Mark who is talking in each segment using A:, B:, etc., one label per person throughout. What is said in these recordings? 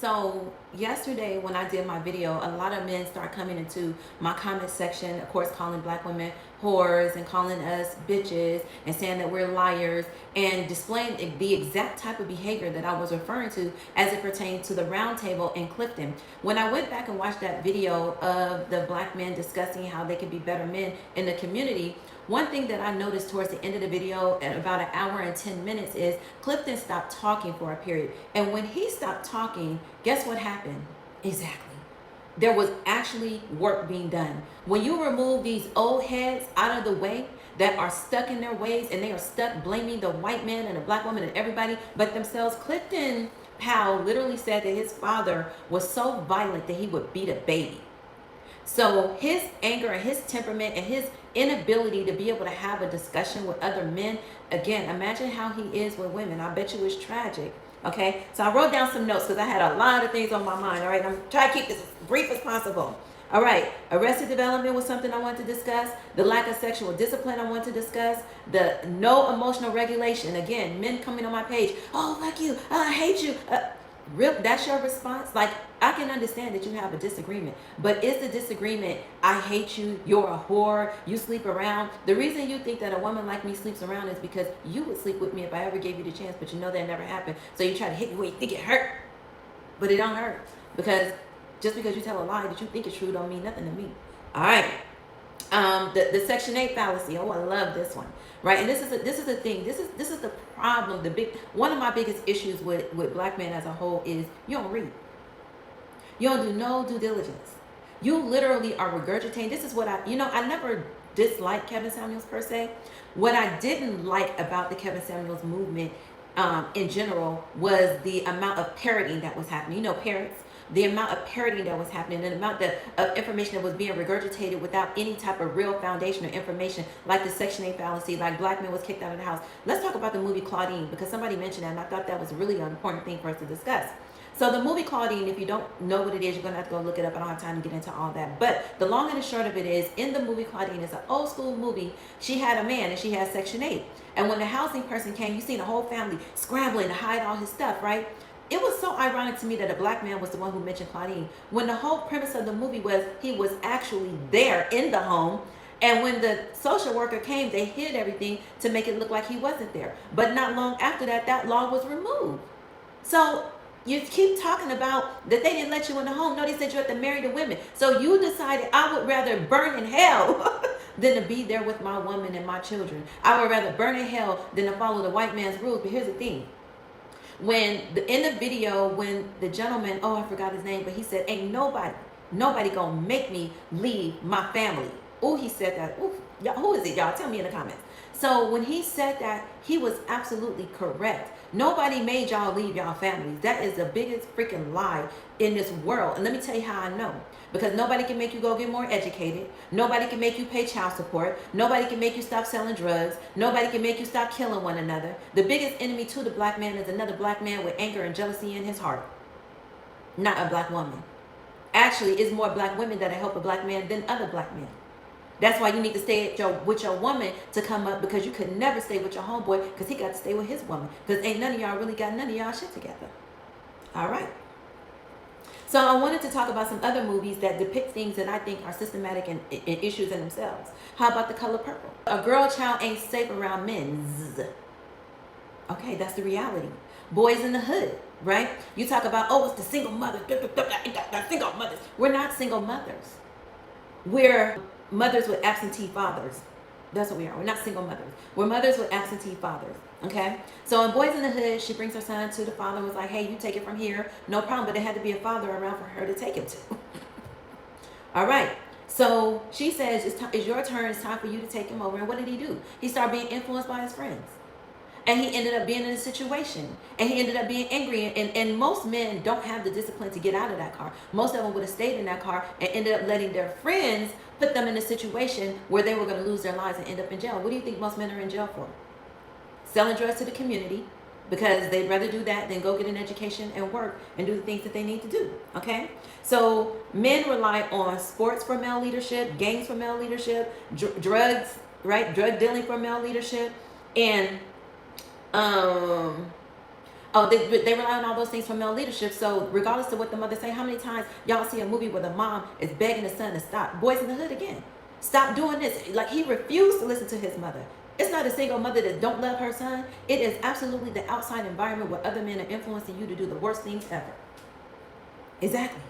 A: So yesterday when I did my video, a lot of men start coming into my comment section, of course, calling black women whores and calling us bitches and saying that we're liars and displaying the exact type of behavior that I was referring to as it pertained to the round table in Clifton. When I went back and watched that video of the black men discussing how they could be better men in the community, one thing that I noticed towards the end of the video at about an hour and 10 minutes is Clifton stopped talking for a period. And when he stopped talking, guess what happened? Exactly. There was actually work being done. When you remove these old heads out of the way that are stuck in their ways and they are stuck blaming the white man and the black woman and everybody but themselves, Clifton Powell literally said that his father was so violent that he would beat a baby. So his anger and his temperament and his inability to be able to have a discussion with other men, again, imagine how he is with women. I bet you it's tragic. Okay, so I wrote down some notes because I had a lot of things on my mind. All right, I'm trying to keep this as brief as possible. All right, arrested development was something I wanted to discuss. The lack of sexual discipline I want to discuss. The no emotional regulation. Again, men coming on my page, oh, fuck you, I hate you. That's your response? Like, I can understand that you have a disagreement, but is the disagreement, I hate you, you're a whore, you sleep around? The reason you think that a woman like me sleeps around is because you would sleep with me if I ever gave you the chance, but you know that never happened. So you try to hit me when you think it hurt, but it don't hurt. Because just because you tell a lie that you think is true don't mean nothing to me. All right. The Section 8 fallacy. Oh, I love this one. Right, and this is the thing. This is the problem. One of my biggest issues with black men as a whole is you don't read. You don't do no due diligence. You literally are regurgitating. This is what I never disliked Kevin Samuels per se. What I didn't like about the Kevin Samuels movement in general was the amount of parroting that was happening. You know, parrots. The amount of parroting that was happening and the amount of information that was being regurgitated without any type of real foundation or information, like the Section 8 fallacy, like black men was kicked out of the house. Let's talk about the movie Claudine, because somebody mentioned that and I thought that was really an important thing for us to discuss. So the movie Claudine, if you don't know what it is, you're going to have to go look it up. I don't have time to get into all that. But the long and the short of it is, in the movie Claudine, it's an old school movie. She had a man and she had Section 8. And when the housing person came, you seen the whole family scrambling to hide all his stuff, right? It was so ironic to me that a black man was the one who mentioned Claudine, when the whole premise of the movie was he was actually there in the home. And when the social worker came, they hid everything to make it look like he wasn't there. But not long after that, that law was removed. So you keep talking about that they didn't let you in the home. No, they said you had to marry the women. So you decided I would rather burn in hell than to be there with my woman and my children. I would rather burn in hell than to follow the white man's rules. But here's the thing. In the video, when the gentleman, oh, I forgot his name, but he said, ain't nobody gonna make me leave my family. Oh, he said that. Ooh, y'all, who is it, y'all? Tell me in the comments. So when he said that, he was absolutely correct. Nobody made y'all leave y'all families. That is the biggest freaking lie in this world. And let me tell you how I know. Because nobody can make you go get more educated. Nobody can make you pay child support. Nobody can make you stop selling drugs. Nobody can make you stop killing one another. The biggest enemy to the black man is another black man with anger and jealousy in his heart. Not a black woman. Actually, it's more black women that help a black man than other black men. That's why you need to stay with your woman to come up, because you could never stay with your homeboy because he got to stay with his woman, because ain't none of y'all really got none of y'all shit together. All right. So I wanted to talk about some other movies that depict things that I think are systematic and issues in themselves. How about The Color Purple? A girl child ain't safe around men. Okay, that's the reality. Boys in the Hood, right? You talk about, oh, it's the single mother. Single mothers. We're not single mothers. We're mothers with absentee fathers. That's what we are. We're not single mothers. We're mothers with absentee fathers. Okay? So in Boys in the Hood, she brings her son to the father and was like, hey, you take it from here. No problem. But there had to be a father around for her to take him to. All right. So she says, it's your turn. It's time for you to take him over. And what did he do? He started being influenced by his friends. And he ended up being in a situation. And he ended up being angry. And most men don't have the discipline to get out of that car. Most of them would have stayed in that car and ended up letting their friends put them in a situation where they were going to lose their lives and end up in jail. What do you think most men are in jail for? Selling drugs to the community, because they'd rather do that than go get an education and work and do the things that they need to do. Okay? So men rely on sports for male leadership, gangs for male leadership, drugs, right? Drug dealing for male leadership. And Oh, they rely on all those things from male leadership. So regardless of what the mother say, how many times y'all see a movie where the mom is begging the son to stop? Boys in the Hood again. Stop doing this. Like, he refused to listen to his mother. It's not a single mother that don't love her son. It is absolutely the outside environment where other men are influencing you to do the worst things ever. Exactly.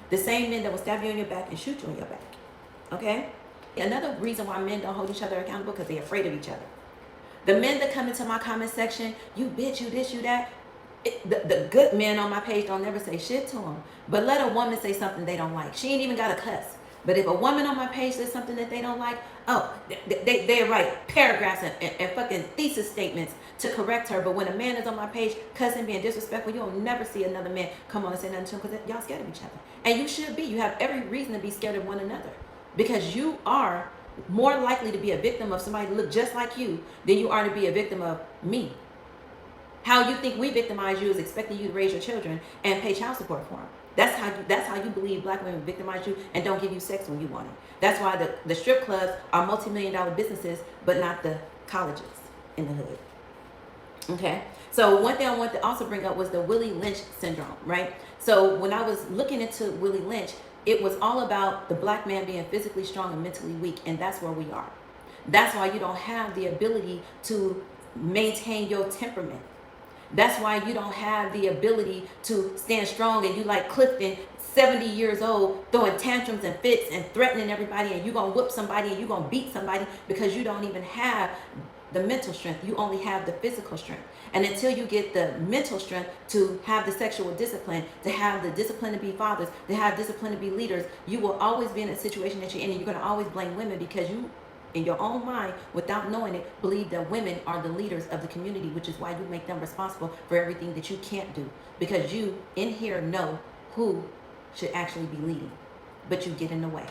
A: The same men that will stab you in your back and shoot you in your back. Okay? Another reason why men don't hold each other accountable, because they're afraid of each other. The men that come into my comment section, you bitch, you this, you that. The good men on my page don't never say shit to them. But let a woman say something they don't like. She ain't even got a cuss. But if a woman on my page says something that they don't like, oh, they write paragraphs and fucking thesis statements to correct her. But when a man is on my page cussing, being disrespectful, you'll never see another man come on and say nothing to him, because y'all scared of each other. And you should be. You have every reason to be scared of one another, because you are more likely to be a victim of somebody that look just like you than you are to be a victim of me. How you think we victimize you is expecting you to raise your children and pay child support for them. That's how you believe black women victimize you and don't give you sex when you want it. That's why the strip clubs are multi-million-dollar businesses, but not the colleges in the hood. Okay? So one thing I wanted to also bring up was the Willie Lynch syndrome, right? So when I was looking into Willie Lynch, it was all about the black man being physically strong and mentally weak, and that's where we are. That's why you don't have the ability to maintain your temperament. That's why you don't have the ability to stand strong, and you like Clifton, 70 years old, throwing tantrums and fits and threatening everybody, and you're going to whoop somebody and you're going to beat somebody, because you don't even have the mental strength. You only have the physical strength. And until you get the mental strength to have the sexual discipline, to have the discipline to be fathers, to have discipline to be leaders, you will always be in a situation that you're in, and you're going to always blame women, because you, in your own mind, without knowing it, believe that women are the leaders of the community, which is why you make them responsible for everything that you can't do, because you in here know who should actually be leading, but you get in the way.